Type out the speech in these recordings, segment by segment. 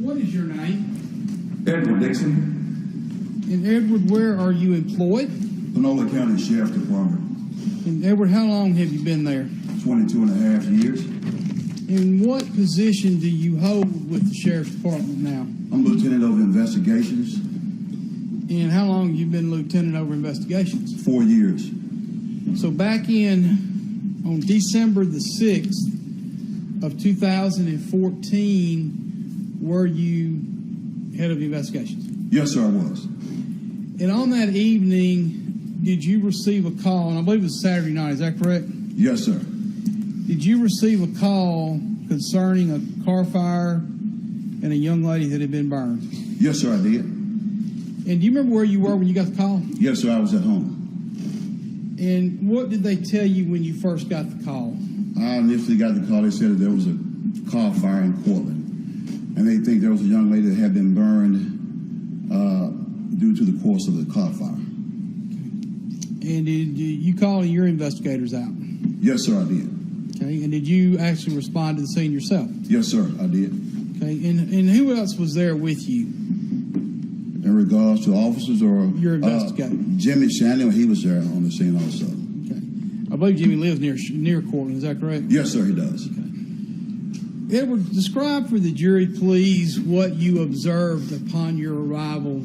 What is your name? Edward Dickson. And Edward, where are you employed? Panola County Sheriff's Department. And Edward, how long have you been there? 22 and a half years. And what position do you hold with the Sheriff's Department now? I'm Lieutenant over Investigations. And how long have you been Lieutenant over Investigations? 4 years. So back on December the 6th of 2014, were you head of investigations? Yes, sir, I was. And on that evening, did you receive a call? And I believe it was Saturday night, is that correct? Yes, sir. Did you receive a call concerning a car fire and a young lady that had been burned? Yes, sir, I did. And do you remember where you were when you got the call? Yes, sir, I was at home. And what did they tell you when you first got the call? I initially got the call. They said that there was a car fire in Portland. And they think there was a young lady that had been burned due to the course of the car fire. And did you call your investigators out? Yes, sir, I did. Okay. And did you actually respond to the scene yourself? Yes, sir, I did. Okay. And who else was there with you? In regards to officers or... Your investigator. Jimmy Shannon, he was there on the scene also. Okay. I believe Jimmy lives near Cortland, is that correct? Yes, sir, he does. Okay. Edward, describe for the jury, please, what you observed upon your arrival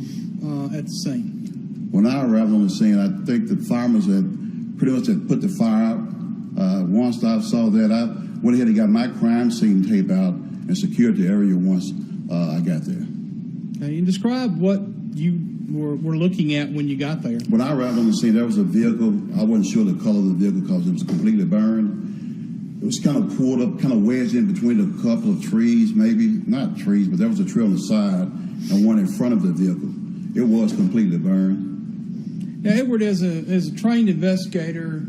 at the scene. When I arrived on the scene, I think the firemen had pretty much had put the fire out. Once I saw that, I went ahead and got my crime scene tape out and secured the area once I got there. Okay, and describe what you were looking at when you got there. When I arrived on the scene, there was a vehicle. I wasn't sure the color of the vehicle because it was completely burned. It was kind of pulled up, kind of wedged in between a couple of trees, maybe. Not trees, but there was a tree on the side and one in front of the vehicle. It was completely burned. Now, Edward, as a trained investigator,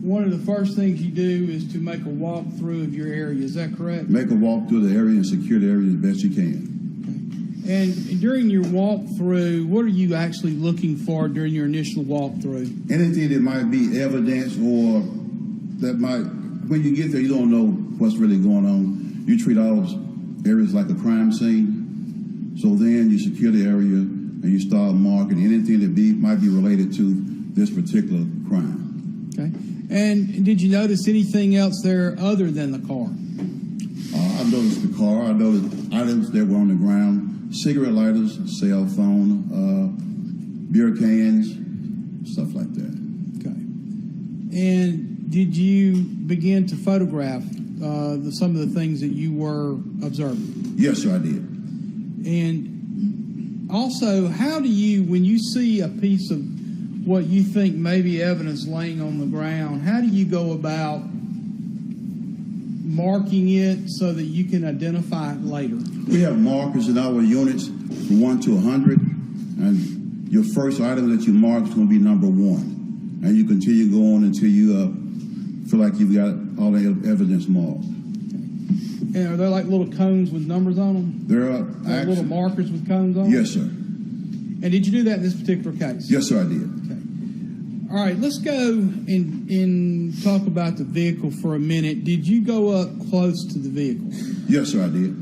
one of the first things you do is to make a walkthrough of your area. Is that correct? Make a walk through the area and secure the area as best you can. Okay. And during your walkthrough, what are you actually looking for during your initial walkthrough? Anything that might be evidence or that might, when you get there, you don't know what's really going on. You treat all those areas like a crime scene. So then you secure the area and you start marking anything that might be related to this particular crime. Okay. And did you notice anything else there other than the car? I noticed the car. I noticed items that were on the ground, cigarette lighters, cell phone, beer cans, stuff like that. Okay. And did you begin to photograph some of the things that you were observing? Yes, sir, I did. And also, how do you, when you see a piece of what you think may be evidence laying on the ground, how do you go about marking it so that you can identify it later? We have markers in our units from 1 to 100, and your first item that you mark is going to be number 1. And you continue going until you feel like you've got all the evidence marked. And are there like little cones with numbers on them? There are like little markers with cones on them? Yes, sir. And did you do that in this particular case? Yes, sir, I did. Okay. All right, let's go and talk about the vehicle for a minute. Did you go up close to the vehicle? Yes, sir, I did.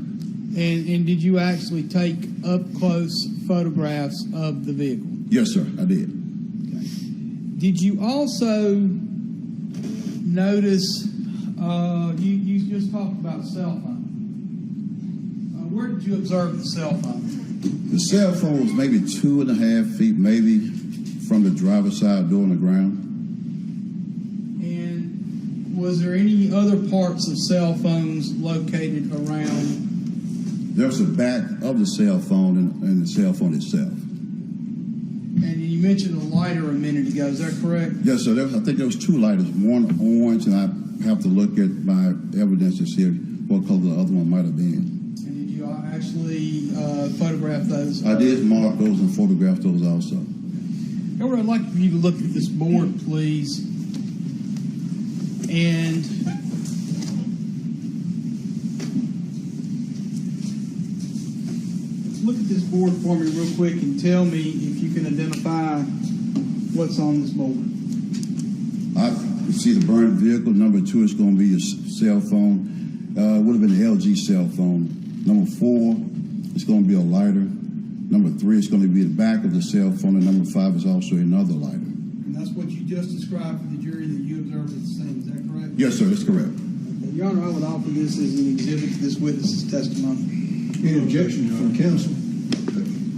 And did you actually take up-close photographs of the vehicle? Yes, sir, I did. Okay. Did you also notice, you just talked about cell phone. Where did you observe the cell phone? The cell phone was maybe 2.5 feet, maybe, from the driver's side door on the ground. And was there any other parts of cell phones located around? There's the back of the cell phone and the cell phone itself. And you mentioned a lighter a minute ago, is that correct? Yes, sir. I think there was 2 lighters, one orange, and I have to look at my evidence to see what color the other one might have been. And did you actually photograph those? I did mark those and photograph those also. Edward, I'd like for you to look at this board, please. And look at this board for me real quick and tell me if you can identify what's on this board. I see the burned vehicle. Number 2 is going to be your cell phone. It would have been an LG cell phone. Number 4 it's going to be a lighter. Number 3 is going to be the back of the cell phone, and number 5 is also another lighter. And that's what you just described for the jury that you observed at the scene. Is that correct? Yes, sir, that's correct. Okay. Your Honor, I would offer this as an exhibit to this witness's testimony. Any objections from counsel?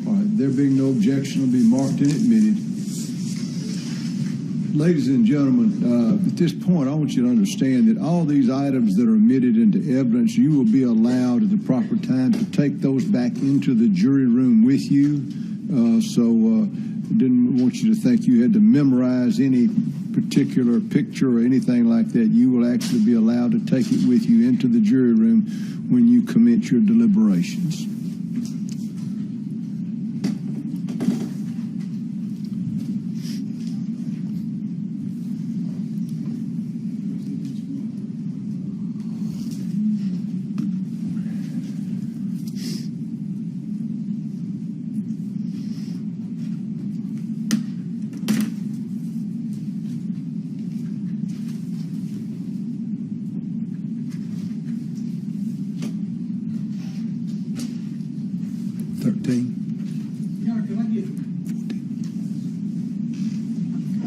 All right, there being no objection, will be marked and admitted. Ladies and gentlemen, at this point, I want you to understand that all these items that are admitted into evidence, you will be allowed at the proper time to take those back into the jury room with you. Didn't want you to think you had to memorize any particular picture or anything like that. You will actually be allowed to take it with you into the jury room when you commence your deliberations.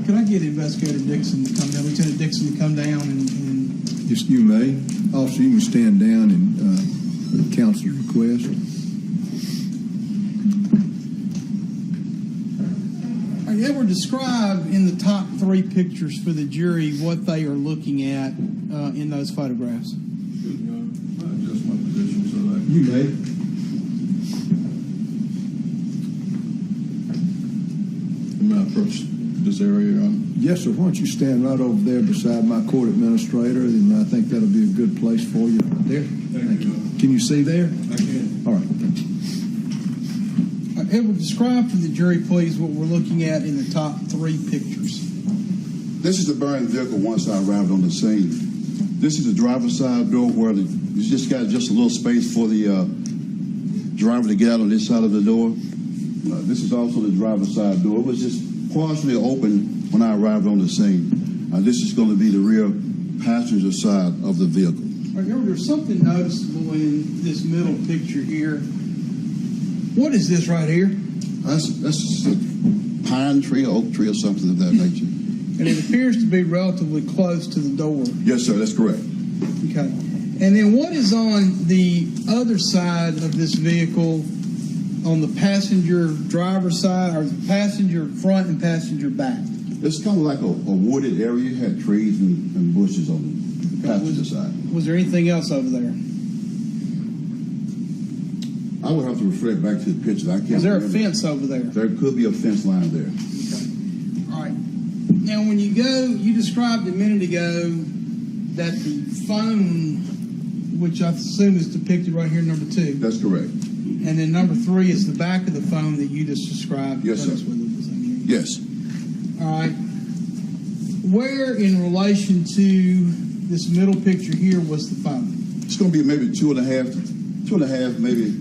Could I get Investigator Dickson to come down, Lieutenant Dickson to come down and Yes, you may. Also, you can stand down and counsel's request. Edward, describe in the top 3 pictures for the jury what they are looking at in those photographs. Excuse me, I'll adjust my position so that You may. I approach this area. Yes, sir. Why don't you stand right over there beside my court administrator, and I think that'll be a good place for you. There. Thank you. Can you see there? I can. All right. Thank you. Edward, describe for the jury, please, what we're looking at in the top 3 pictures. This is the burned vehicle once I arrived on the scene. This is the driver's side door where you just got just a little space for the driver to get out on this side of the door. This is also the driver's side door. It was just partially open when I arrived on the scene. This is going to be the rear passenger side of the vehicle. Edward, there's something noticeable in this middle picture here. What is this right here? That's a pine tree, oak tree, or something of that nature. And it appears to be relatively close to the door. Yes, sir, that's correct. Okay. And then what is on the other side of this vehicle, on the passenger driver's side, or the passenger front and passenger back? It's kind of like a wooded area. It had trees and bushes on the passenger side. Was there anything else over there? I would have to refer back to the picture. I can't Is there a remember. fence over there? There could be a fence line there. Okay. All right. Now, when you go, you described a minute ago that the phone, which I assume is depicted right here, number 2. That's correct. And then number 3 is the back of the phone that you just described. Yes, sir. Yes. All right. Where in relation to this middle picture here was the phone? It's going to be maybe 2.5 maybe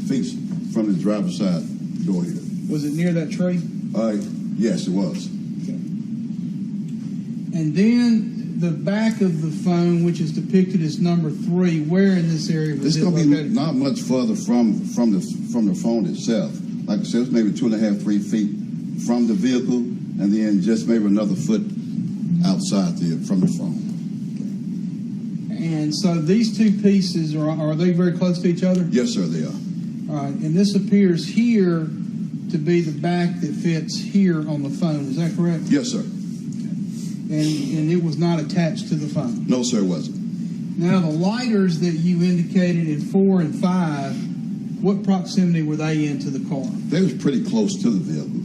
feet from the driver's side door here. Was it near that tree? Yes, it was. Okay. And then the back of the phone, which is depicted as number 3, where in this area was It's it going to be located? not much further from the phone itself. Like I said, it's maybe 2.5, 3 feet from the vehicle, and then just maybe another foot outside from the phone. And so these 2 pieces, are they very close to each other? Yes, sir, they are. All right. And this appears here to be the back that fits here on the phone. Is that correct? Yes, sir. And it was not attached to the phone? No, sir, it wasn't. Now, the lighters that you indicated in 4 and 5, what proximity were they into the car? They was pretty close to the vehicle.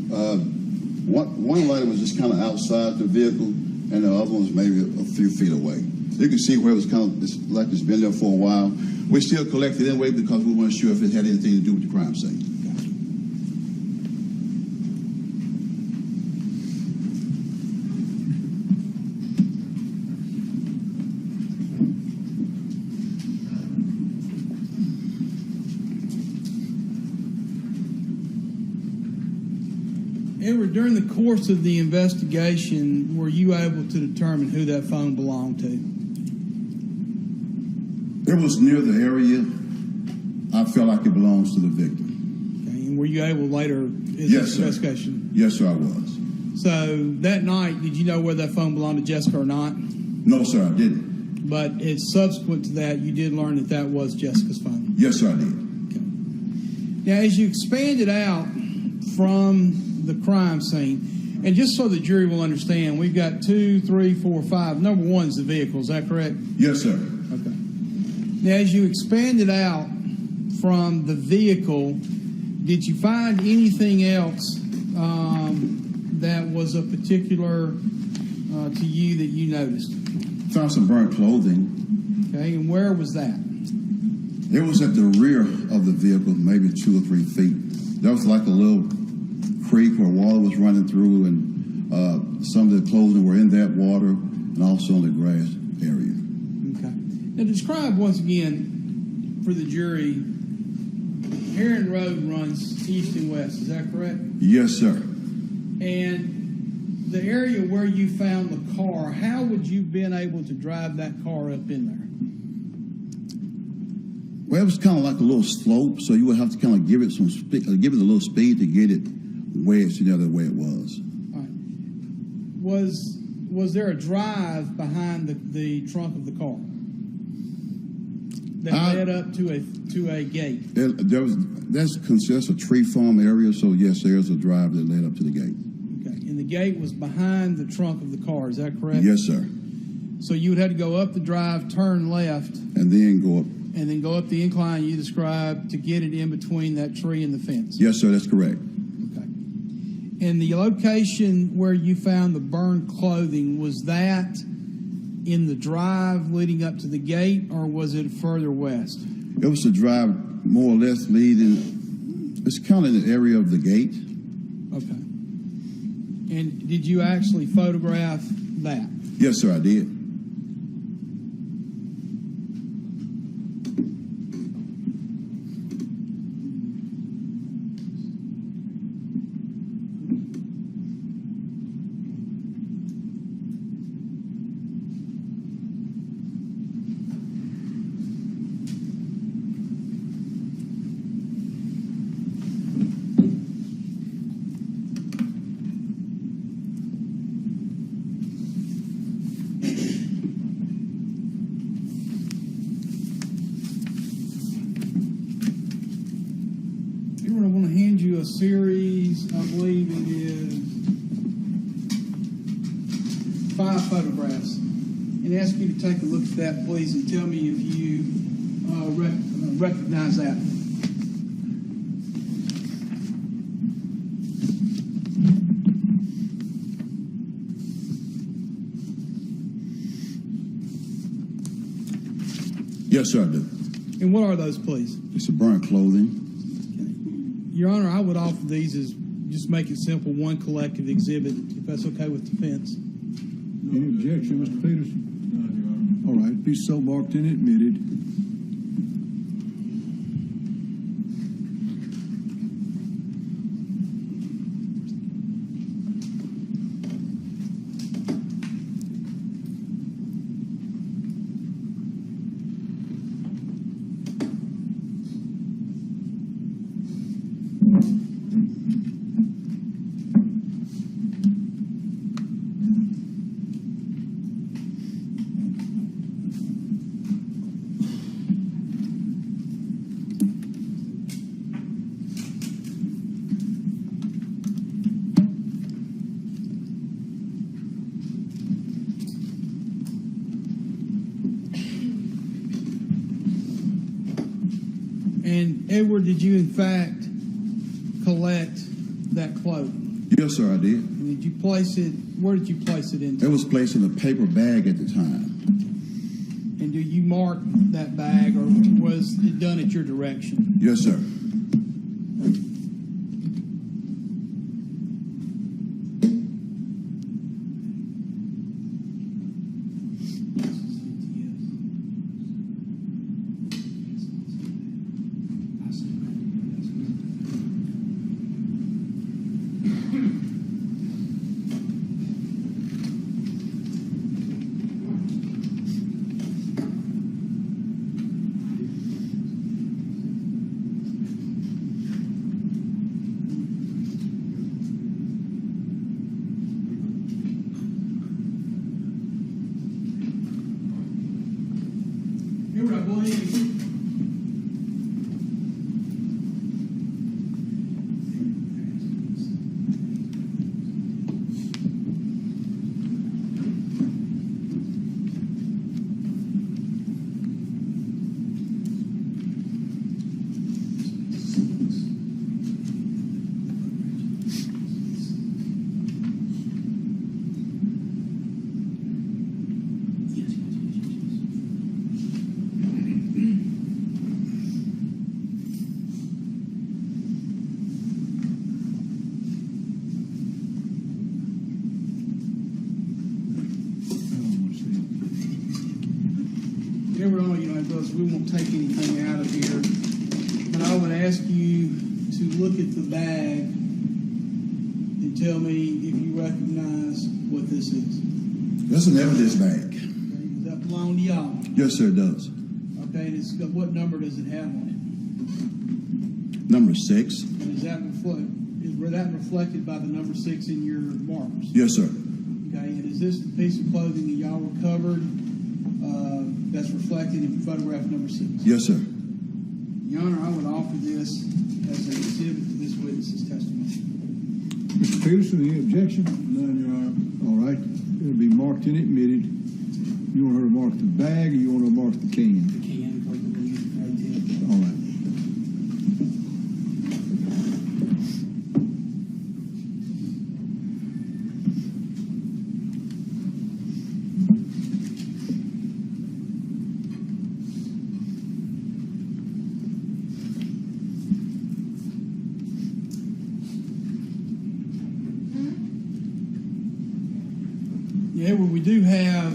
One lighter was just kind of outside the vehicle, and the other one was maybe a few feet away. You can see where it was kind of like it's been there for a while. We still collected anyway because we weren't sure if it had anything to do with the crime scene. Edward, during the course of the investigation, were you able to determine who that phone belonged to? It was near the area. I felt like it belongs to the victim. Okay. And were you able later? Yes, sir. Investigation? Yes, sir, I was. So that night, did you know whether that phone belonged to Jessica or not? No, sir, I didn't. But it's subsequent to that, you did learn that that was Jessica's phone. Yes, sir, I did. Okay. Now, as you expanded out from the crime scene, and just so the jury will understand, we've got 2, 3, 4, 5. Number 1 is the vehicle. Is that correct? Yes, sir. Okay. Now, as you expanded out from the vehicle, did you find anything else that was of particular to you that you noticed? Found some burnt clothing. Okay, and where was that? It was at the rear of the vehicle, maybe 2 or 3 feet. There was like a little creek where water was running through, and some of the clothing were in that water, and also in the grass area. Okay. Now describe once again for the jury. Heron Road runs east and west. Is that correct? Yes, sir. And the area where you found the car, how would you been able to drive that car up in there? Well, it was kind of like a little slope, so you would have to kind of give it some give it a little speed to get it wedged together the way it was. All right. Was there a drive behind the trunk of the car that led up to a gate? That's a tree farm area, so yes, there's a drive that led up to the gate. Okay, and the gate was behind the trunk of the car. Is that correct? Yes, sir. So you would have to go up the drive, turn left, And then go up. and then go up the incline you described to get it in between that tree and the fence. Yes, sir, that's correct. Okay. And the location where you found the burned clothing, was that in the drive leading up to the gate, or was it further west? It was a drive more or less leading. It's kind of in the area of the gate. Okay. And did you actually photograph that? Yes, sir, I did. A series, I believe it is 5 photographs, and ask you to take a look at that, please, and tell me if you recognize that. Yes, sir, I do. And what are those, please? It's a burnt clothing. Your Honor, I would offer these as, just make it simple, one collective exhibit, if that's okay with defense. Any objection, Mr. Peterson? None, Your Honor. All right, be so marked and admitted. And Edward, did you in fact collect that clothing? Yes, sir, I did. And did you place it, where did you place it into? It was placed in a paper bag at the time. And do you mark that bag, or was it done at your direction? Yes, sir. need. We won't take anything out of here, but I would ask you to look at the bag and tell me if you recognize what this is. That's an evidence bag. Okay, does that belong to y'all? Yes, sir, it does. Okay, and it's got, what number does it have on Number 6. it? And is that reflected by the number 6 in your markers? Yes, sir. Okay, and is this the piece of clothing that y'all recovered that's reflected in photograph number 6? Yes, sir. Your Honor, I would offer this as an exhibit to this witness's testimony. Mr. Peterson, any objection? None, Your Honor. All right. It'll be marked and admitted. You want her to mark the bag, or you want her to mark the can? The can, for the right there. All right. Yeah, well, we do have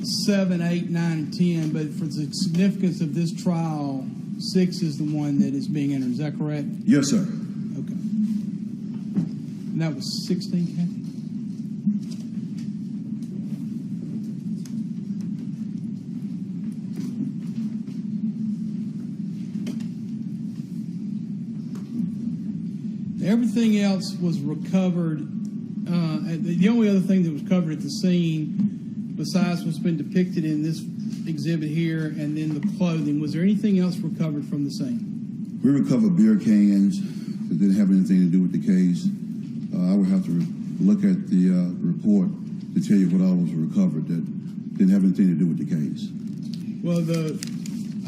7, 8, 9, and 10, but for the significance of this trial, 6 is the one that is being entered. Is that correct? Yes, sir. Okay. And that was 16, Kathy? Everything else was recovered. The only other thing that was covered at the scene, besides what's been depicted in this exhibit here and then the clothing, was there anything else recovered from the scene? We recovered beer cans that didn't have anything to do with the case. I would have to look at the report to tell you what all was recovered that didn't have anything to do with the case. Well,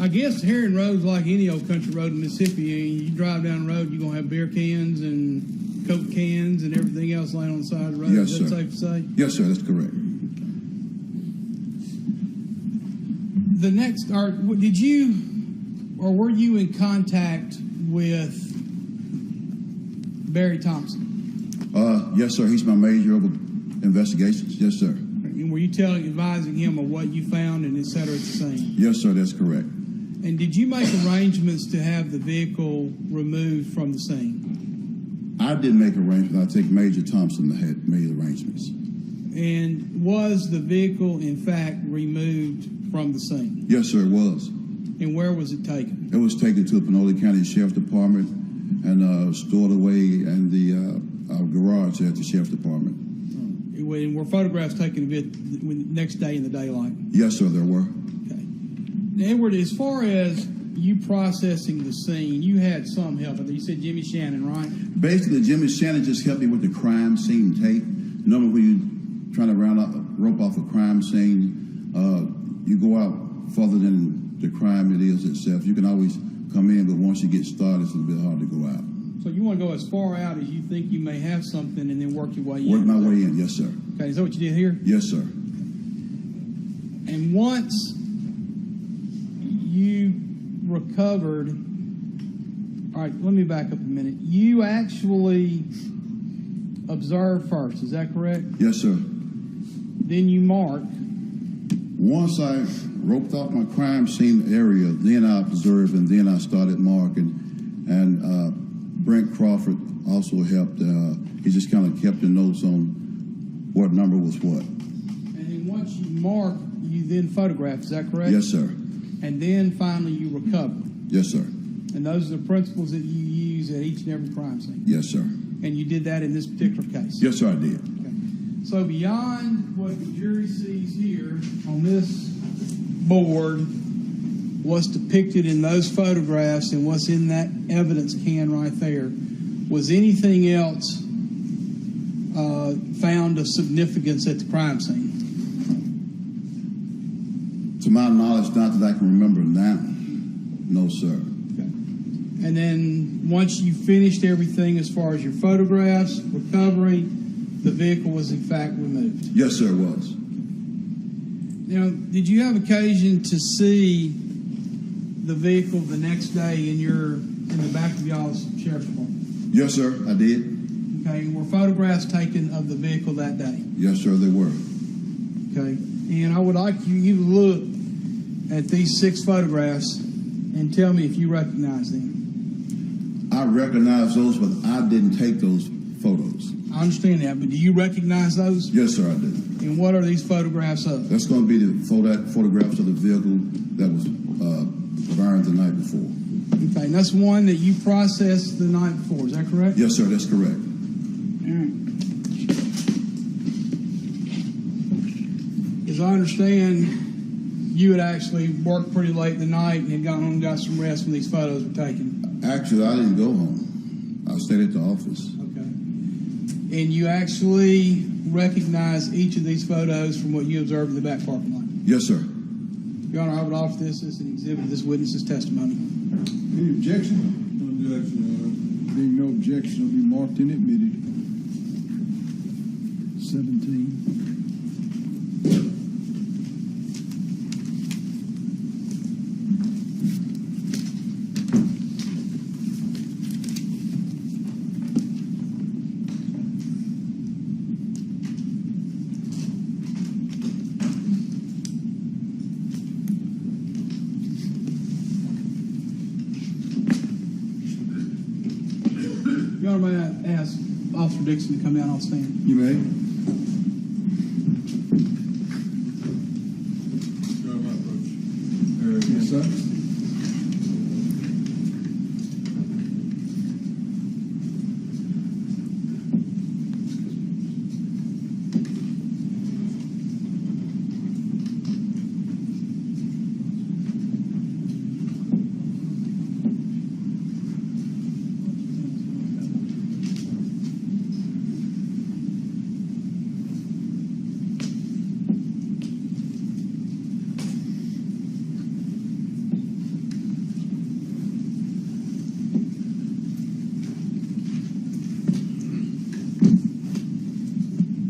I guess Herring Road's like any old country road in Mississippi. You drive down the road, you're going to have beer cans and Coke cans and everything else laying on the side of the road. Yes, Is that sir. safe to say? Yes, sir, that's correct. The next, did you, or were you in contact with Barry Thompson? Yes, sir, he's my major of investigations. Yes, sir. And were you advising him of what you found and et cetera at the scene? Yes, sir, that's correct. And did you make arrangements to have the vehicle removed from the scene? I didn't make arrangements. I think Major Thompson had made arrangements. And was the vehicle, in fact, removed from the scene? Yes, sir, it was. And where was it taken? It was taken to the Pinole County Sheriff's Department and stored away in the garage at the Sheriff's Department. And were photographs taken of it the next day in the daylight? Yes, sir, there were. Okay. Now, Edward, as far as you processing the scene, you had some help. You said Jimmy Shannon, right? Basically, Jimmy Shannon just helped me with the crime scene tape. Normally, when you're trying to rope off a crime scene, you go out further than the crime it is itself. You can always come in, but once you get started, it's a bit hard to go out. So you want to go as far out as you think you may have something and then work your way in? Work my way in, yes, sir. Okay, is that what you did here? Yes, sir. And once you recovered, all right, let me back up a minute. You actually observed first, is that correct? Yes, sir. Then you mark. Once I roped off my crime scene area, then I observed and then I started marking. And Brent Crawford also helped. He just kind of kept the notes on what number was what. And then once you mark, you then photograph, is that correct? Yes, sir. And then finally you recover. Yes, sir. And those are the principles that you use at each and every crime scene. Yes, sir. And you did that in this particular case. Yes, sir, I did. Okay. So beyond what the jury sees here on this board, what's depicted in those photographs and what's in that evidence can right there, was anything else found of significance at the crime scene? To my knowledge, not that I can remember now. No, sir. Okay. And then once you finished everything as far as your photographs, recovery, the vehicle was in fact removed? Yes, sir, it was. Now, did you have occasion to see the vehicle the next day in the back of y'all's sheriff's department? Yes, sir, I did. Okay, were photographs taken of the vehicle that day? Yes, sir, they were. Okay, and I would like you to look at these 6 photographs and tell me if you recognize them. I recognize those, but I didn't take those photos. I understand that, but do you recognize those? Yes, sir, I did. And what are these photographs of? That's going to be the photographs of the vehicle that was burned the night before. Okay, and that's one that you processed the night before, is that correct? Yes, sir, that's correct. All right. As I understand, you had actually worked pretty late in the night and had gone home and got some rest when these photos were taken. Actually, I didn't go home. I stayed at the office. Okay. And you actually recognize each of these photos from what you observed in the back parking lot? Yes, sir. Your Honor, I would offer this as an exhibit of this witness's testimony. Any objection? No objection, Your Honor. Being no objection, will be marked and admitted. 17. Your Honor, may I ask Officer Dickson to come down off stand? You may. Yes, sir.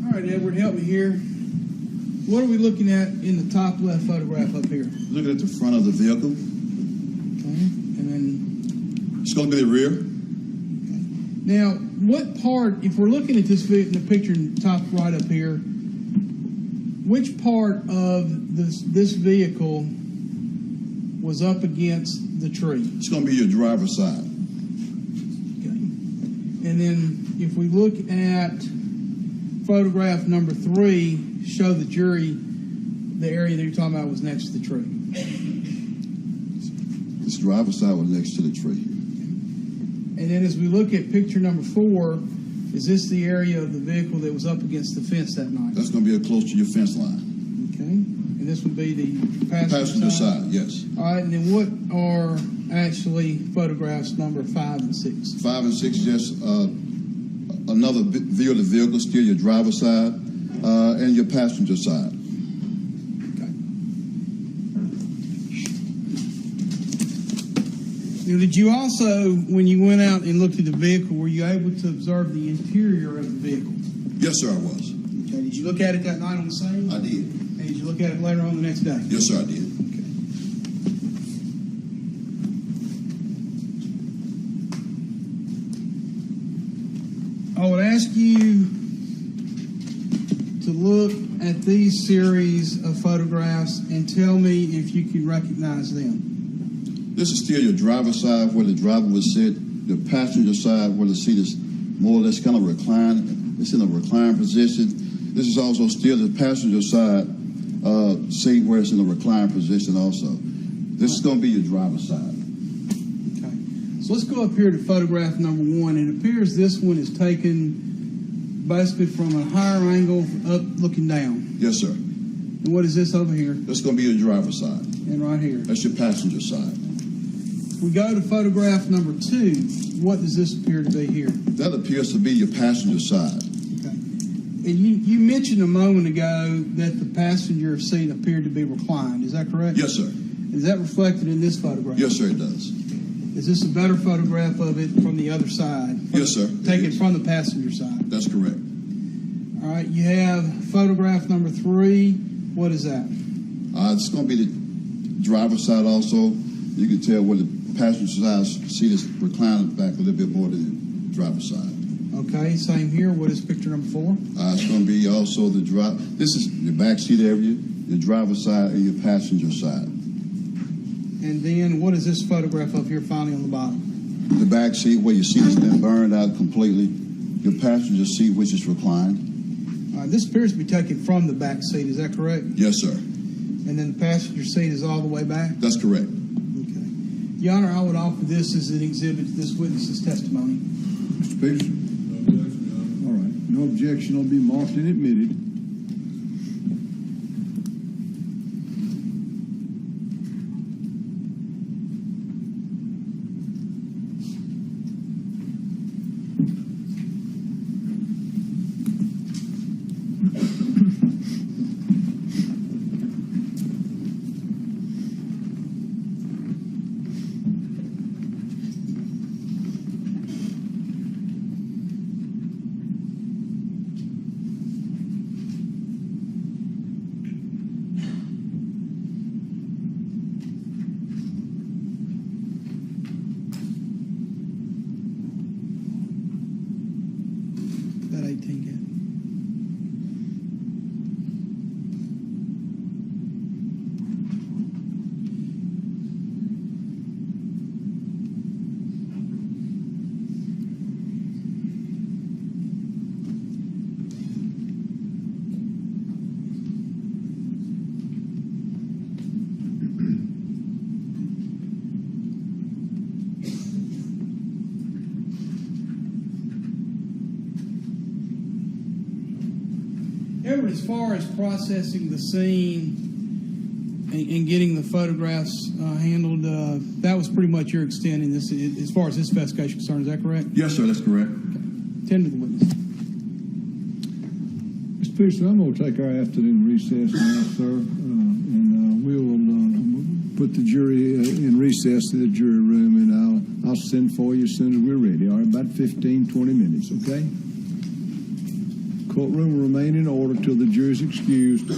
All right, Edward, help me here. What are we looking at in the top left photograph up here? Looking at the front of the vehicle. Okay, and then, It's going to be the rear. now, what part, if we're looking at this in the picture in the top right up here, which part of this vehicle was up against the tree? It's going to be your driver's side. Okay. And then if we look at photograph number 3, show the jury the area that you're talking about was next to the tree. This driver's side was next to the tree. And then as we look at picture number 4, is this the area of the vehicle that was up against the fence that night? That's going to be close to your fence line. Okay. And this would be the passenger Side, yes. All right. And then what are actually photographs number 5 and 6? 5 and 6, just another view of the vehicle, still your driver's side and your passenger side. Okay. Now, did you also, when you went out and looked at the vehicle, were you able to observe the interior of the vehicle? Yes, sir, I was. Okay. Did you look at it that night on the scene? I did. And did you look at it later on the next day? Yes, sir, I did. Okay. I would ask you to look at these series of photographs and tell me if you can recognize them. This is still your driver's side where the driver would sit, the passenger side where the seat is more or less kind of reclined. It's in a reclined position. This is also still the passenger side seat where it's in a reclined position also. This is going to be your driver's side. Okay. So let's go up here to photograph number 1. It appears this one is taken basically from a higher angle up looking down. Yes, sir. And what is this over here? This is going to be your driver's side. And right here. That's your passenger side. We go to photograph number 2. What does this appear to be here? That appears to be your passenger side. Okay. And you mentioned a moment ago that the passenger seat appeared to be reclined. Is that correct? Yes, sir. Is that reflected in this photograph? Yes, sir, it does. Is this a better photograph of it from the other side? Yes, sir. Taken from the passenger side. That's correct. All right. You have photograph number 3. What is that? It's going to be the driver's side also. You can tell where the passenger side seat is reclined back a little bit more than the driver's side. Okay. Same here. What is picture number 4? It's going to be also the This is your back seat area, your driver's side, and your passenger side. And then what is this photograph of here finally on the bottom? The back seat where your seat has been burned out completely. Your passenger seat, which is reclined. This appears to be taken from the back seat. Is that correct? Yes, sir. And then the passenger seat is all the way back? That's correct. Okay. Your Honor, I would offer this as an exhibit to this witness's testimony. Mr. Peters? All right. No objection will be marked and admitted. That 18 gap. Edward, as far as processing the scene and getting the photographs handled, that was pretty much your extent in this, as far as this investigation is concerned. Is that correct? Yes, sir, that's correct. Tend to the witness. Mr. Peters, I'm going to take our afternoon recess now, sir, and we will put the jury in recess to the jury room, and I'll send for you as soon as we're ready. All right, about 15, 20 minutes, okay? Courtroom will remain in order till the jury is excused.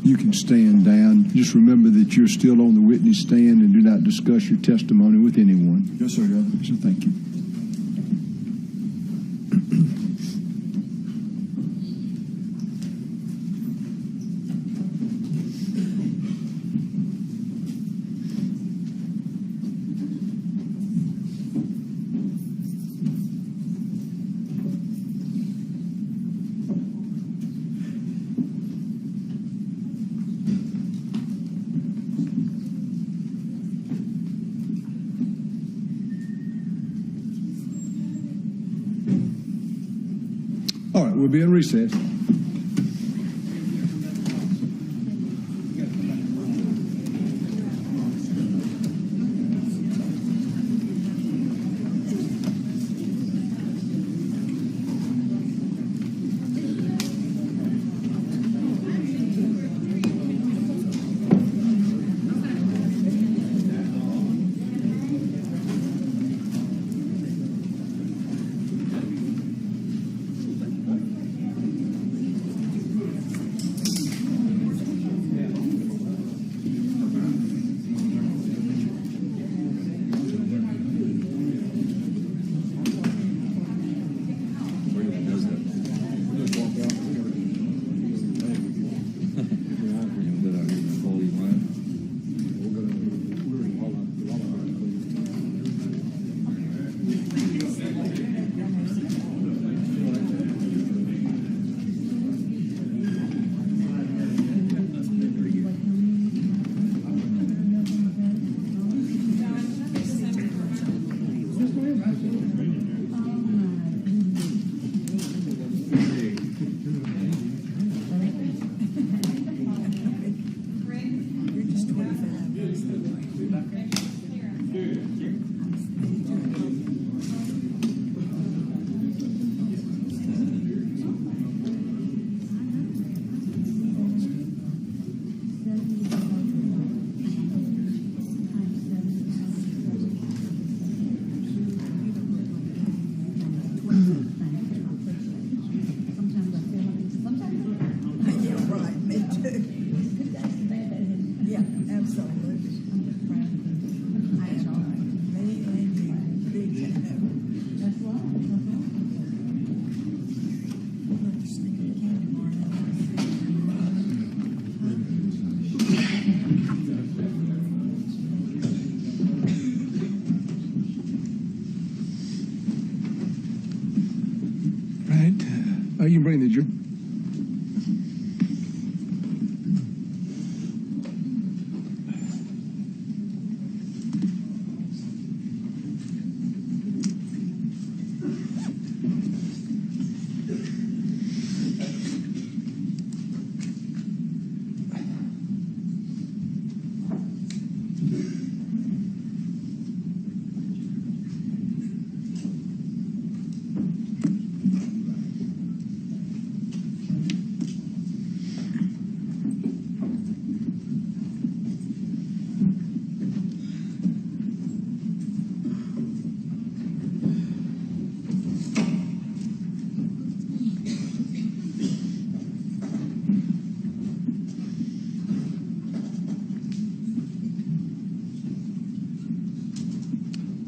You can stand down. Just remember that you're still on the witness stand and do not discuss your testimony with anyone. Yes, sir, Your Honor. So thank you. All right, we'll be in recess.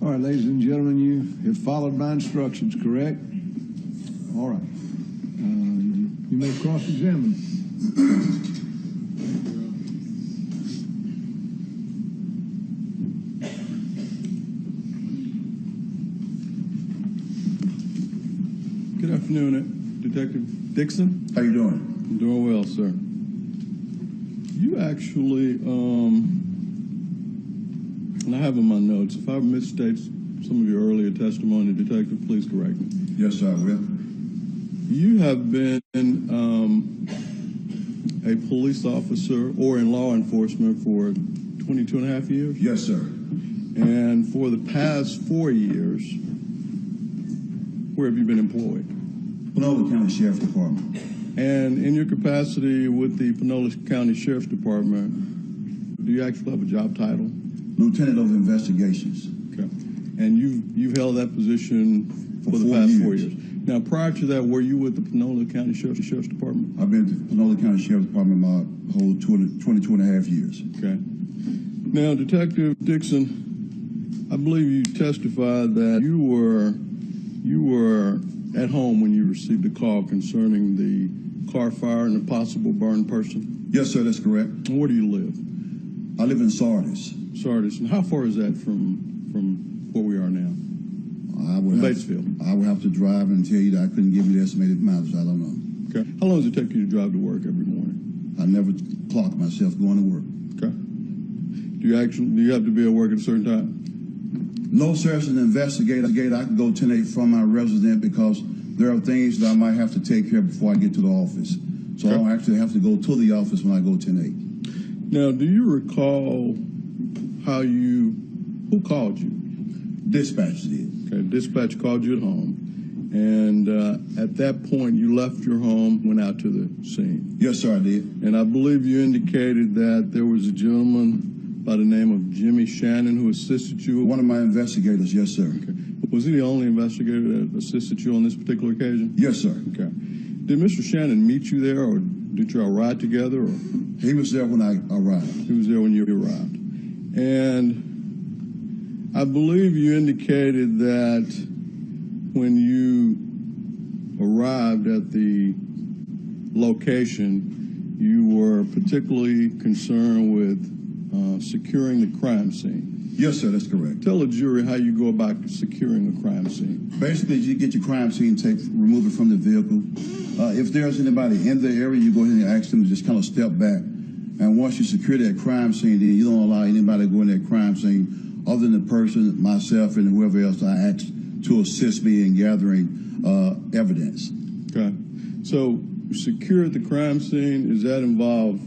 All right, ladies and gentlemen, you have followed my instructions, correct? All right. You may cross-examine. Good afternoon, Detective Dickson. How you doing? I'm doing well, sir. You actually, and I have in my notes, if I misstate some of your earlier testimony, Detective, please correct me. Yes, sir, I will. You have been a police officer or in law enforcement for 22 and a half years? Yes, sir. And for the past 4 years, where have you been employed? Panola County Sheriff's Department. And in your capacity with the Panola County Sheriff's Department, do you actually have a job title? Lieutenant of Investigations. Okay. And you've held that position for the past 4 years. Now, prior to that, were you with the Panola County Sheriff's Department? I've been to Panola County Sheriff's Department my whole 22 and a half years. Okay. Now, Detective Dickson, I believe you testified that you were at home when you received a call concerning the car fire and a possible burned person. Yes, sir, that's correct. And where do you live? I live in Sardis. Sardis. And how far is that from where we are now? I would have to drive and tell you that I couldn't give you the estimated mileage. I don't know. Okay. How long does it take you to drive to work every morning? I never clock myself going to work. Okay. Do you have to be at work at a certain time? No, sir, as an investigator, I can go 10-8 from my residence because there are things that I might have to take care of before I get to the office. So I don't actually have to go to the office when I go 10-8. Now, do you recall who called you? Dispatch did. Okay, dispatch called you at home. And at that point, you left your home, went out to the scene. Yes, sir, I did. And I believe you indicated that there was a gentleman by the name of Jimmy Shannon who assisted you. One of my investigators, yes, sir. Okay. Was he the only investigator that assisted you on this particular occasion? Yes, sir. Okay. Did Mr. Shannon meet you there, or did you all ride together? Or? He was there when I arrived. He was there when you arrived. And I believe you indicated that when you arrived at the location, you were particularly concerned with securing the crime scene. Yes, sir, that's correct. Tell the jury how you go about securing a crime scene. Basically, you get your crime scene tape, remove it from the vehicle. If there's anybody in the area, you go ahead and ask them to just kind of step back. And once you secure that crime scene, then you don't allow anybody to go in that crime scene other than the person, myself, and whoever else I asked to assist me in gathering evidence. Okay. So you secured the crime scene. Does that involve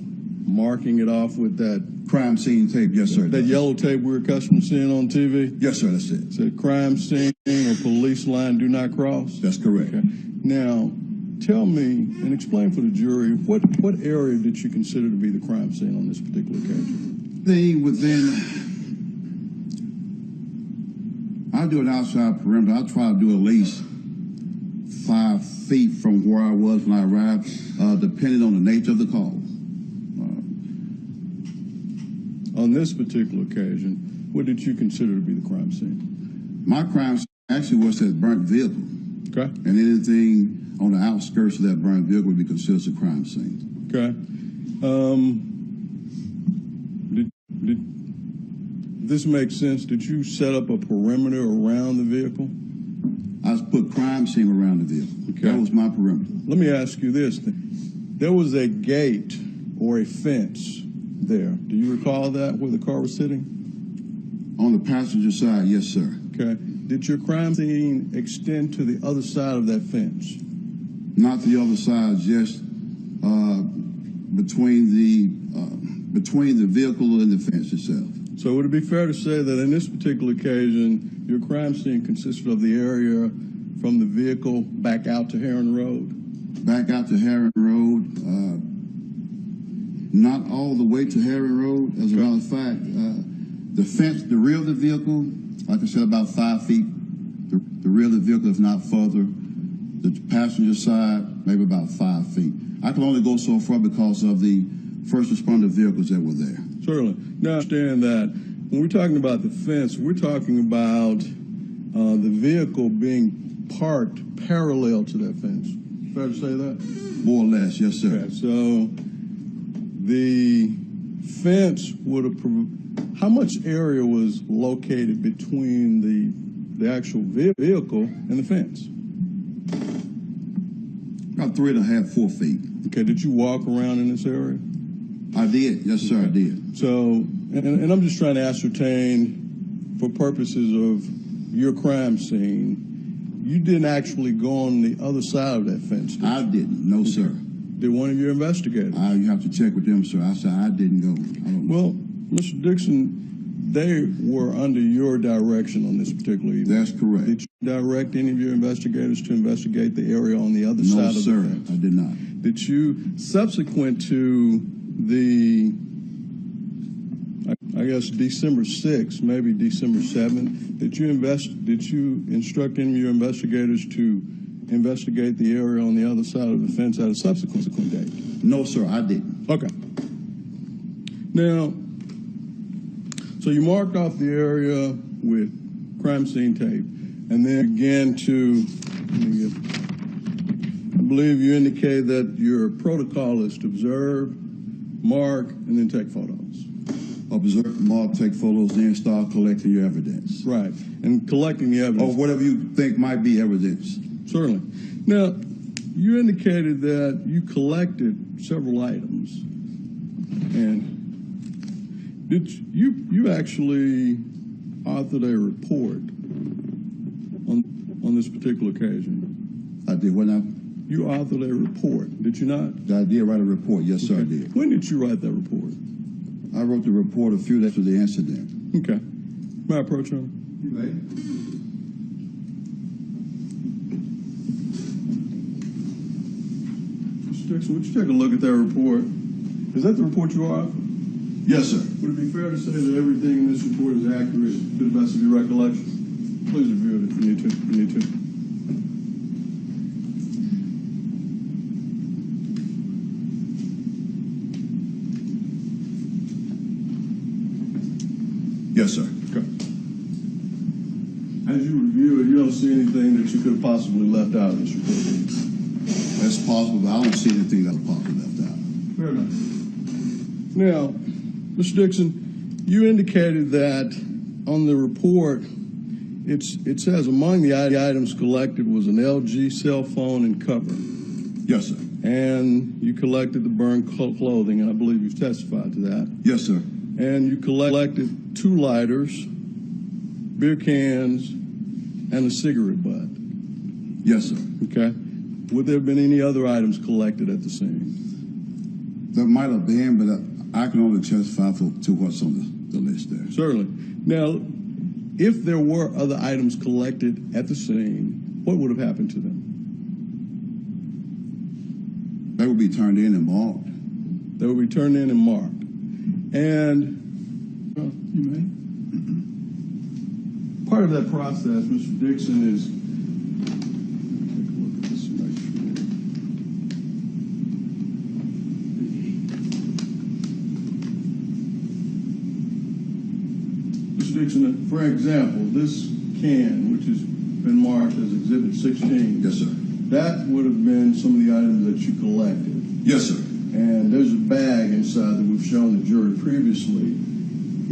marking it off with that crime scene tape? Yes, sir. That yellow tape we're accustomed to seeing on TV? Yes, sir, that's it. It said crime scene or police line do not cross? That's correct. Okay. Now, tell me and explain for the jury, what area did you consider to be the crime scene on this particular occasion? I do an outside perimeter. I try to do at least 5 feet from where I was when I arrived, depending on the nature of the call. On this particular occasion, what did you consider to be the crime scene? My crime scene actually was that burnt vehicle. Okay. And anything on the outskirts of that burnt vehicle would be considered a crime scene. Okay. Did this make sense? Did you set up a perimeter around the vehicle? I put crime scene around the vehicle. Okay. That was my perimeter. Let me ask you this. There was a gate or a fence there. Do you recall that, where the car was sitting? On the passenger side, yes, sir. Okay. Did your crime scene extend to the other side of that fence? Not the other side, just between the vehicle and the fence itself. So would it be fair to say that in this particular occasion, your crime scene consisted of the area from the vehicle back out to Heron Road? Back out to Heron Road, not all the way to Heron Road. As a matter of fact, the fence, the rear of the vehicle, like I said, about 5 feet. The rear of the vehicle, if not further. The passenger side, maybe about 5 feet. I can only go so far because of the first responder vehicles that were there. Certainly. Now, I understand that when we're talking about the fence, we're talking about the vehicle being parked parallel to that fence. Fair to say that? More or less, yes, sir. Okay, so the fence would have, how much area was located between the actual vehicle and the fence? About 3.5, 4 feet. Okay, did you walk around in this area? I did, yes, sir, I did. So, and I'm just trying to ascertain, for purposes of your crime scene, you didn't actually go on the other side of that fence, did you? I didn't, no, sir. Did one of your investigators? You have to check with them, sir. I said I didn't go. I don't know. Well, Mr. Dixon, they were under your direction on this particular evening. That's correct. Did you direct any of your investigators to investigate the area on the other side of the fence? No, sir, I did not. Did you, subsequent to the, I guess, December 6th, maybe December 7th, did you instruct any of your investigators to investigate the area on the other side of the fence at a subsequent date? No, sir, I didn't. Okay. Now, so you marked off the area with crime scene tape, and then began to, I believe you indicated that your protocol is to observe, mark, and then take photos. Observe, mark, take photos, then start collecting your evidence. Right, and collecting the evidence. Or whatever you think might be evidence. Certainly. Now, you indicated that you collected several items, and did you actually authored a report on this particular occasion? I did. What now? You authored a report, did you not? I did write a report. Yes, sir, I did. When did you write that report? I wrote the report a few days after the incident. Okay. May I approach him? You may. Mr. Dickson, would you take a look at that report? Is that the report you authored? Yes, sir. Would it be fair to say that everything in this report is accurate to the best of your recollection? Please review it if you need to. Yes, sir. Okay. As you review it, you don't see anything that you could have possibly left out of this report? That's possible, but I don't see anything that was possibly left out. Fair enough. Now, Mr. Dickson, you indicated that on the report, it says among the items collected was an LG cell phone and cover. Yes, sir. And you collected the burned clothing, and I believe you've testified to that. Yes, sir. And you collected 2 lighters, beer cans, and a cigarette butt. Yes, sir. Okay. Would there have been any other items collected at the scene? There might have been, but I can only testify to what's on the list there. Certainly. Now, if there were other items collected at the scene, what would have happened to them? They would be turned in and marked. They would be turned in and marked. And you may. Part of that process, Mr. Dickson, is take a look at this and make sure. Mr. Dickson, for example, this can, which has been marked as Exhibit 16. Yes, sir. That would have been some of the items that you collected. Yes, sir. And there's a bag inside that we've shown the jury previously.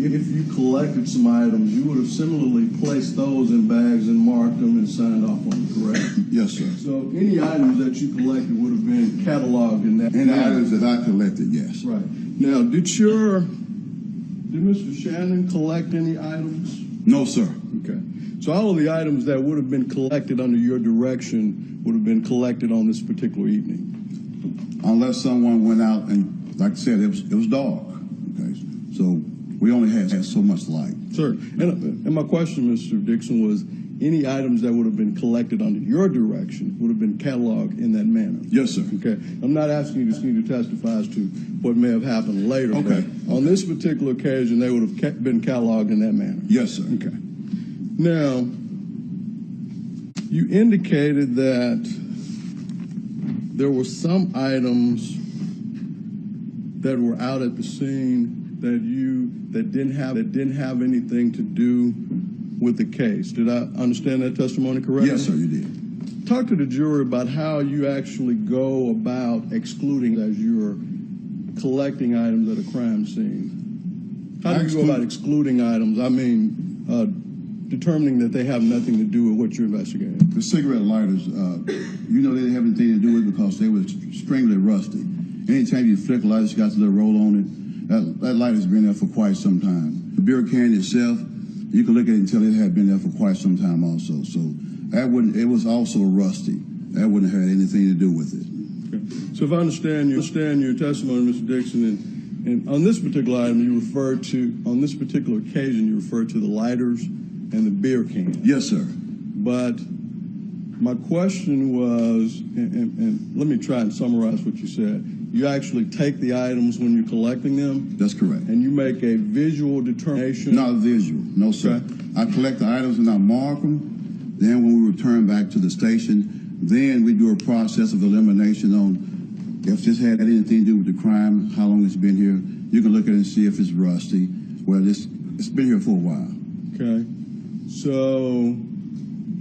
If you collected some items, you would have similarly placed those in bags and marked them and signed off on them, correct? Yes, sir. So any items that you collected would have been cataloged in that. Any items that I collected, yes. Right. Now, did Mr. Shannon collect any items? No, sir. Okay. So all of the items that would have been collected under your direction would have been collected on this particular evening? Unless someone went out and, like I said, it was dark. Okay, so we only had so much light. Sir, and my question, Mr. Dickson, was any items that would have been collected under your direction would have been cataloged in that manner? Yes, sir. Okay. I'm not asking you to testify as to what may have happened later. Okay. But on this particular occasion, they would have been cataloged in that manner? Yes, sir. Okay. Now, you indicated that there were some items that were out at the scene that didn't have anything to do with the case. Did I understand that testimony correctly? Yes, sir, you did. Talk to the jury about how you actually go about excluding as you're collecting items at a crime scene. How do you go about excluding items? I mean, determining that they have nothing to do with what you're investigating. The cigarette lighters, you know they didn't have anything to do with it because they were extremely rusty. Anytime you flick a lighter, it's got a little roll on it. That lighter's been there for quite some time. The beer can itself, you can look at it and tell it had been there for quite some time also. So it was also rusty. That wouldn't have had anything to do with it. Okay. So if I understand your testimony, Mr. Dickson, and on this particular item, on this particular occasion, you referred to the lighters and the beer can. Yes, sir. But my question was, and let me try and summarize what you said. You actually take the items when you're collecting them? That's correct. And you make a visual determination? Not visual, no, sir. Okay. I collect the items and I mark them. Then when we return back to the station, then we do a process of elimination on if this had anything to do with the crime, how long it's been here. You can look at it and see if it's rusty. Well, it's been here for a while. Okay. So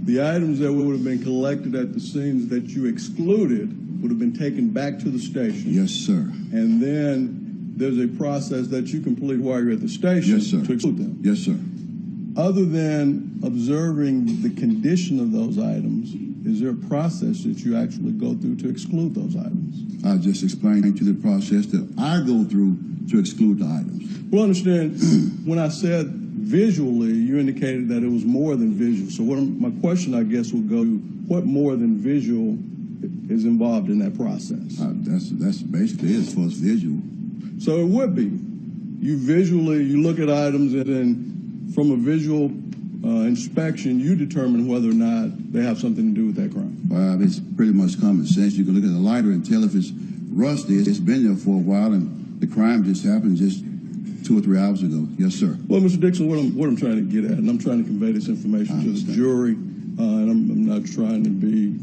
the items that would have been collected at the scenes that you excluded would have been taken back to the station. Yes, sir. And then there's a process that you complete while you're at the station. Yes, sir. To exclude them. Yes, sir. Other than observing the condition of those items, is there a process that you actually go through to exclude those items? I just explained to you the process that I go through to exclude the items. Well, understand, when I said visually, you indicated that it was more than visual. So my question, I guess, would go to what more than visual is involved in that process? That's basically it as far as visual. So it would be. You look at items and then from a visual inspection, you determine whether or not they have something to do with that crime. It's pretty much common sense. You can look at the lighter and tell if it's rusty. It's been there for a while, and the crime just happened just 2 or 3 hours ago. Yes, sir. Well, Mr. Dickson, what I'm trying to get at, and I'm trying to convey this information to the jury, and I'm not trying to be,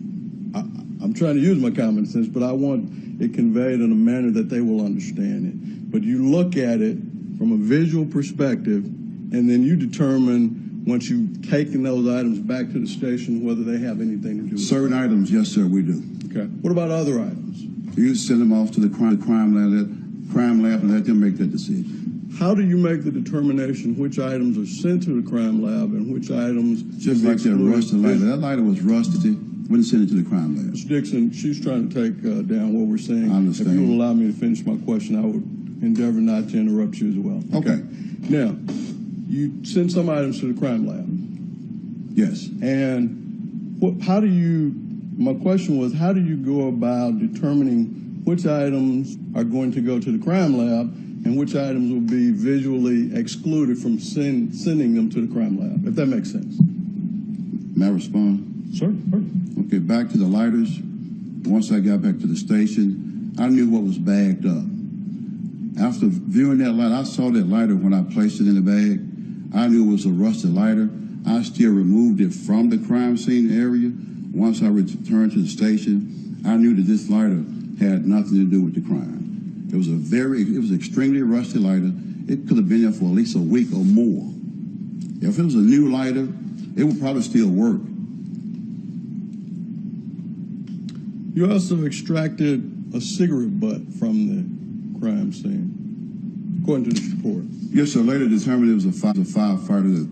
I'm trying to use my common sense, but I want it conveyed in a manner that they will understand it. But you look at it from a visual perspective, and then you determine once you've taken those items back to the station whether they have anything to do with it. Certain items, yes, sir, we do. Okay. What about other items? You send them off to the crime lab and let them make that decision. How do you make the determination which items are sent to the crime lab and which items... Just like that rusty lighter. That lighter was rusty. Wouldn't send it to the crime lab. Mr. Dickson, she's trying to take down what we're saying. I understand. If you will allow me to finish my question, I would endeavor not to interrupt you as well. Okay. Now, you send some items to the crime lab. Yes. And my question was, how do you go about determining which items are going to go to the crime lab and which items will be visually excluded from sending them to the crime lab, if that makes sense? May I respond? Sure. Okay, back to the lighters. Once I got back to the station, I knew what was bagged up. After viewing that lighter, I saw that lighter when I placed it in the bag. I knew it was a rusted lighter. I still removed it from the crime scene area. Once I returned to the station, I knew that this lighter had nothing to do with the crime. It was an extremely rusty lighter. It could have been there for at least a week or more. If it was a new lighter, it would probably still work. You also extracted a cigarette butt from the crime scene, according to this report. Yes, sir. Later determined it was a firefighter that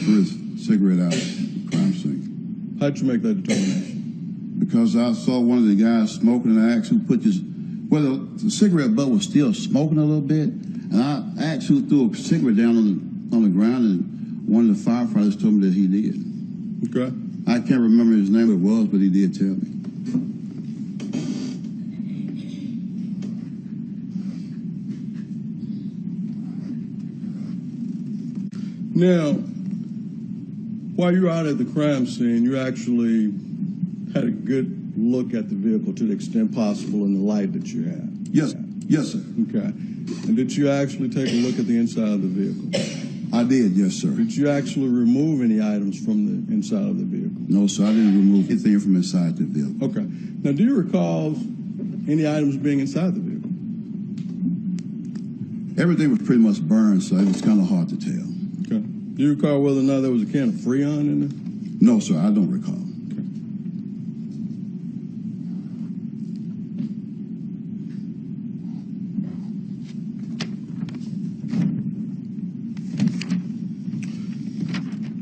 threw his cigarette out of the crime scene. How'd you make that determination? Because I saw one of the guys smoking, and I asked who put this. Well, the cigarette butt was still smoking a little bit, and I asked who threw a cigarette down on the ground, and one of the firefighters told me that he did. Okay. I can't remember his name, it was, but he did tell me. Now, while you were out at the crime scene, you actually had a good look at the vehicle to the extent possible in the light that you had. Yes, yes, sir. Okay. And did you actually take a look at the inside of the vehicle? I did, yes, sir. Did you actually remove any items from the inside of the vehicle? No, sir, I didn't remove anything from inside the vehicle. Okay. Now, do you recall any items being inside the vehicle? Everything was pretty much burned, so it was kind of hard to tell. Okay. Do you recall whether or not there was a can of Freon in there? No, sir, I don't recall.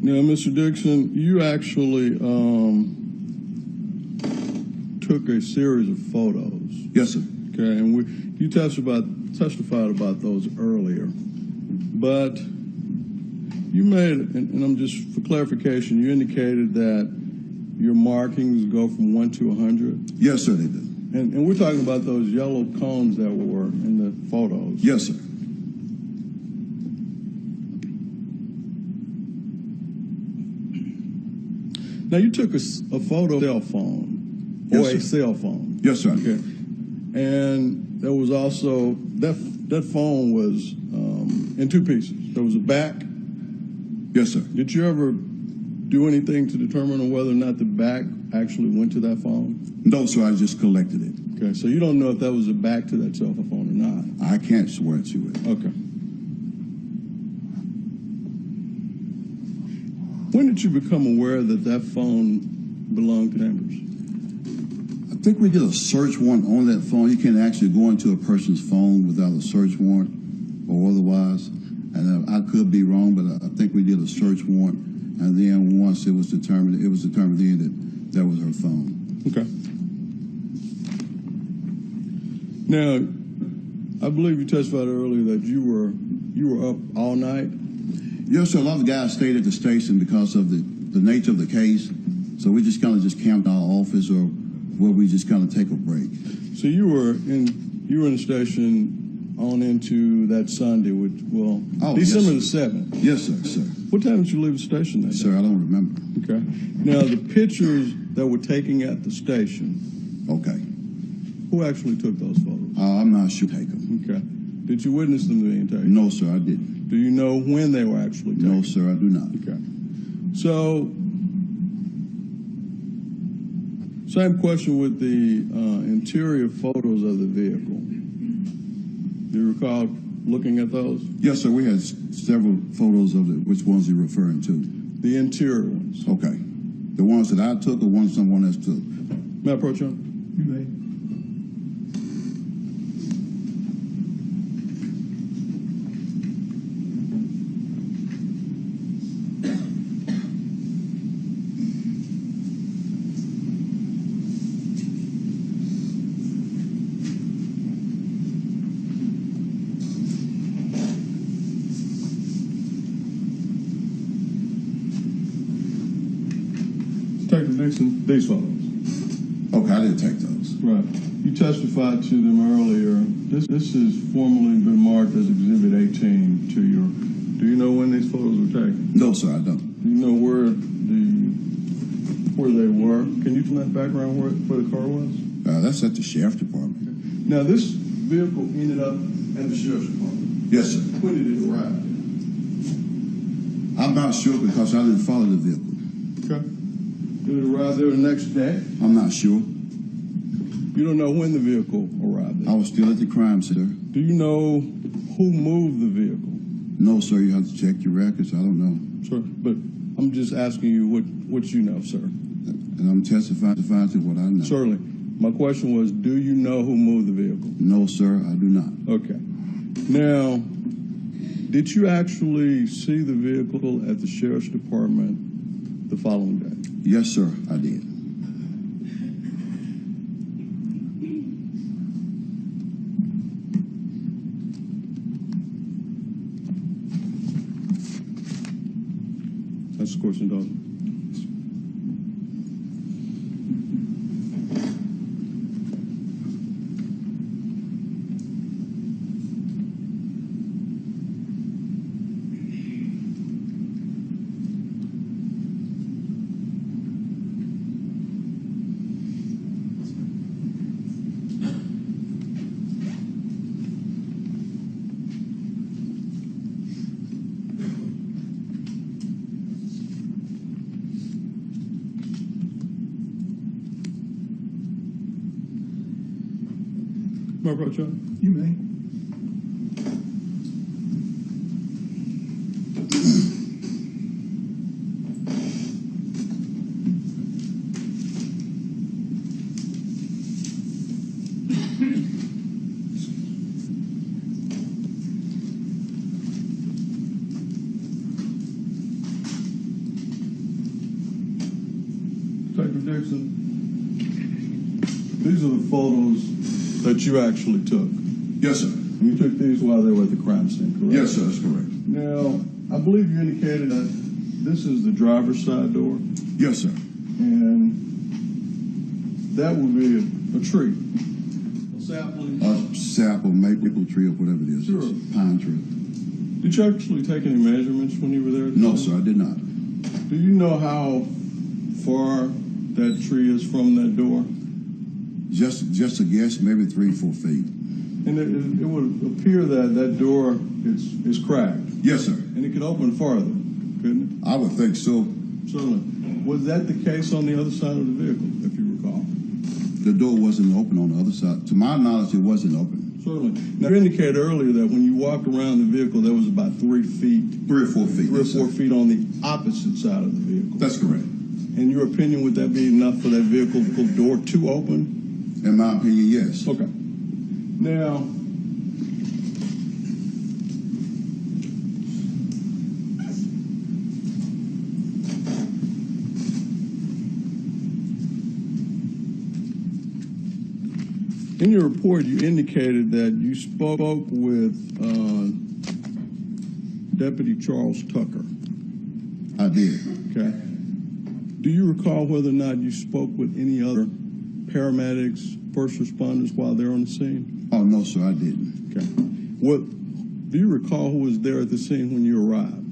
Now, Mr. Dickson, you actually took a series of photos. Yes, sir. Okay, and you testified about those earlier, but you made, and I'm just for clarification, you indicated that your markings go from 1 to 100. Yes, sir, they do. And we're talking about those yellow cones that were in the photos. Yes, sir. Now, you took a photo cell phone, or Yes, a sir. cell phone. Yes, sir. Okay. And there was also, that phone was in two pieces. There was a back. Yes, sir. Did you ever do anything to determine whether or not the back actually went to that phone? No, sir, I just collected it. Okay, so you don't know if that was a back to that cell phone or not. I can't swear to it. Okay. When did you become aware that that phone belonged to Chambers? I think we did a search warrant on that phone. You can't actually go into a person's phone without a search warrant or otherwise. And I could be wrong, but I think we did a search warrant. And then once it was determined then that was her phone. Okay. Now, I believe you testified earlier that you were up all night. Yes, sir. A lot of guys stayed at the station because of the nature of the case. So we just kind of camped our office or where we just kind of take a break. So you were in the station on into that Sunday, December the 7th. Yes, sir. What time did you leave the station that day? Sir, I don't remember. Okay. Now, the pictures that were taken at the station, Okay. who actually took those photos? I'm not sure. Take them. Okay. Did you witness them being taken? No, sir, I didn't. Do you know when they were actually taken? No, sir, I do not. Okay. So, same question with the interior photos of the vehicle. Do you recall looking at those? Yes, sir. We had several photos of which ones you're referring to. The interior ones. Okay. The ones that I took or ones someone else took? May I approach you? You may. Detective Dickson, these photos. Okay, I didn't take those. Right. You testified to them earlier. This has formally been marked as Exhibit 18 to your. Do you know when these photos were taken? No, sir, I don't. Do you know where they were? Can you turn that back around where the car was? That's at the sheriff's department. Now, this vehicle ended up at the sheriff's department. Yes, sir. When did it arrive? I'm not sure because I didn't follow the vehicle. Okay. Did it arrive there the next day? I'm not sure. You don't know when the vehicle arrived there? I was still at the crime center. Do you know who moved the vehicle? No, sir, you have to check your records. I don't know. Sure, but I'm just asking you what you know, sir. And I'm testifying to what I know. Certainly. My question was, do you know who moved the vehicle? No, sir, I do not. Okay. Now, did you actually see the vehicle at the sheriff's department the following day? Yes, sir, I did. That's the question, Dawson. May I approach you? You may. Dickson, these are the photos that you actually took. Yes, sir. You took these while they were at the crime scene, correct? Yes, sir, that's correct. Now, I believe you indicated that this is the driver's side door, Yes, sir. and that would be a tree. A sapling. A sap or maple tree or whatever it is. Sure. It's a pine tree. Did you actually take any measurements when you were there? No, sir, I did not. Do you know how far that tree is from that door? Just a guess, maybe 3-4 feet. And it would appear that that door is cracked, Yes, sir. and it could open farther, couldn't I would think so. it? Certainly. Was that the case on the other side of the vehicle, if you recall? The door wasn't open on the other side. To my knowledge, it wasn't open. Certainly. Now, you indicated earlier that when you walked around the vehicle, there was about 3 feet, 3 or 4 feet. 3 or yes, sir. 4 feet on the opposite side of the vehicle. That's correct. In your opinion, would that be enough for that vehicle door to open? In my opinion, yes. Okay. Now, in your report, you indicated that you spoke with Deputy Charles Tucker. I did. Okay. Do you recall whether or not you spoke with any other paramedics, first responders while they're on the scene? Oh, no, sir, I didn't. Okay. Do you recall who was there at the scene when you arrived?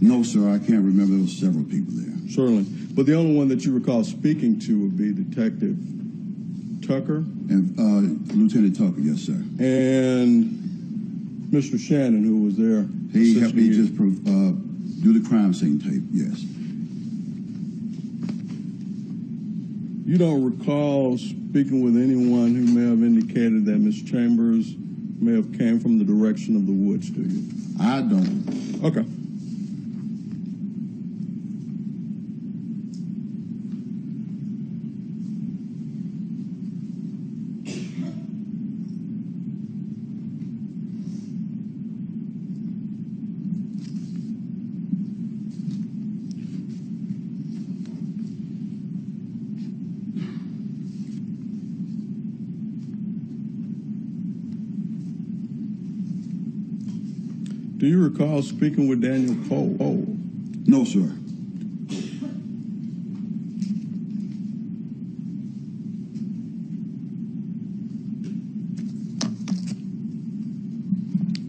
No, sir, I can't remember. There was several people there. Certainly. But the only one that you recall speaking to would be Detective Tucker And Lieutenant Tucker, yes, sir. and Mr. Shannon, who was there. He helped me assisting you. just do the crime scene tape, yes. You don't recall speaking with anyone who may have indicated that Ms. Chambers may have came from the direction of the woods, do you? I don't. Okay. Do you recall speaking with Daniel Cole? No, sir.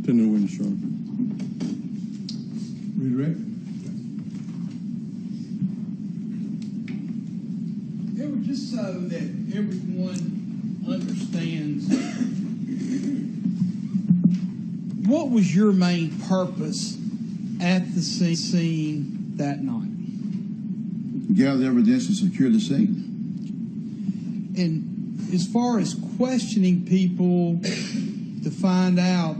To New Insurance. Redirect. It was just so that everyone understands, what was your main purpose at the scene that night? Gather evidence and secure the scene. And as far as questioning people to find out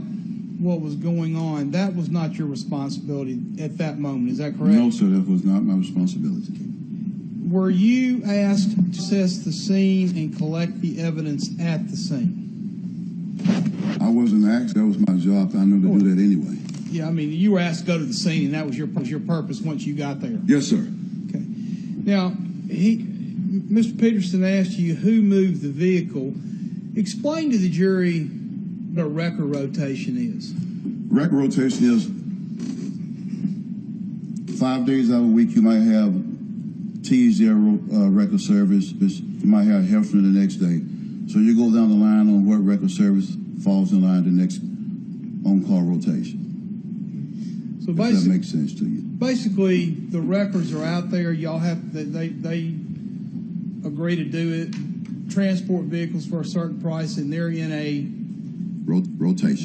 what was going on, that was not your responsibility at that moment. Is that correct? No, sir, that was not my responsibility. Were you asked to assess the scene and collect the evidence at the scene? I wasn't asked. That was my job. I knew to do that anyway. Yeah, I mean, you were asked to go to the scene, and that was your purpose once you got there. Yes, sir. Okay. Now, Mr. Peterson asked you who moved the vehicle. Explain to the jury what a record rotation is. Record rotation is 5 days out of the week. You might have T0 record service. You might have Hefner the next day. So you go down the line on what record service falls in line the next on-call rotation. So If that makes sense to you. basically, the records are out there. Y'all have they agree to do it. Transport vehicles for a certain price, and they're in a rotation.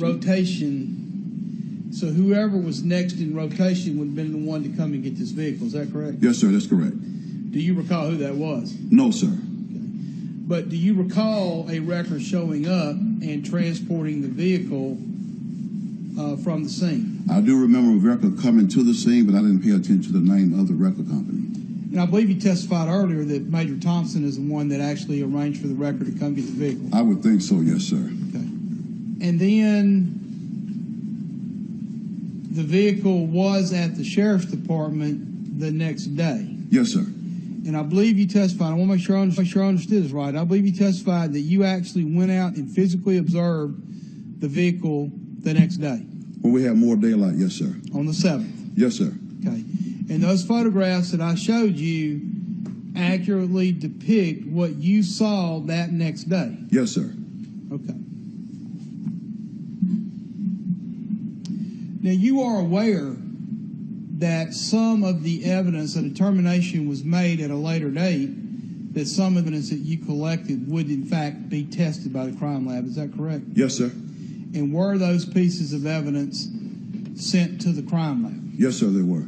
So whoever was next in rotation would have been the one to come and get this vehicle. Is that correct? Yes, sir, that's correct. Do you recall who that was? No, sir. But do you recall a record showing up and transporting the vehicle from the scene? I do remember a record coming to the scene, but I didn't pay attention to the name of the record company. And I believe you testified earlier that Major Thompson is the one that actually arranged for the record to come get the vehicle. I would think so, yes, sir. Okay. And then the vehicle was at the sheriff's department the next day. Yes, sir. And I believe you testified, I want to make sure I understood this right. I believe you testified that you actually went out and physically observed the vehicle the next day. When we have more daylight, yes, sir. On the 7th. Yes, sir. Okay. And those photographs that I showed you accurately depict what you saw that next day. Yes, sir. Okay. Now, you are aware that some of the evidence, a determination was made at a later date that some evidence that you collected would in fact be tested by the crime lab. Is that correct? Yes, sir. And were those pieces of evidence sent to the crime lab? Yes, sir, they were.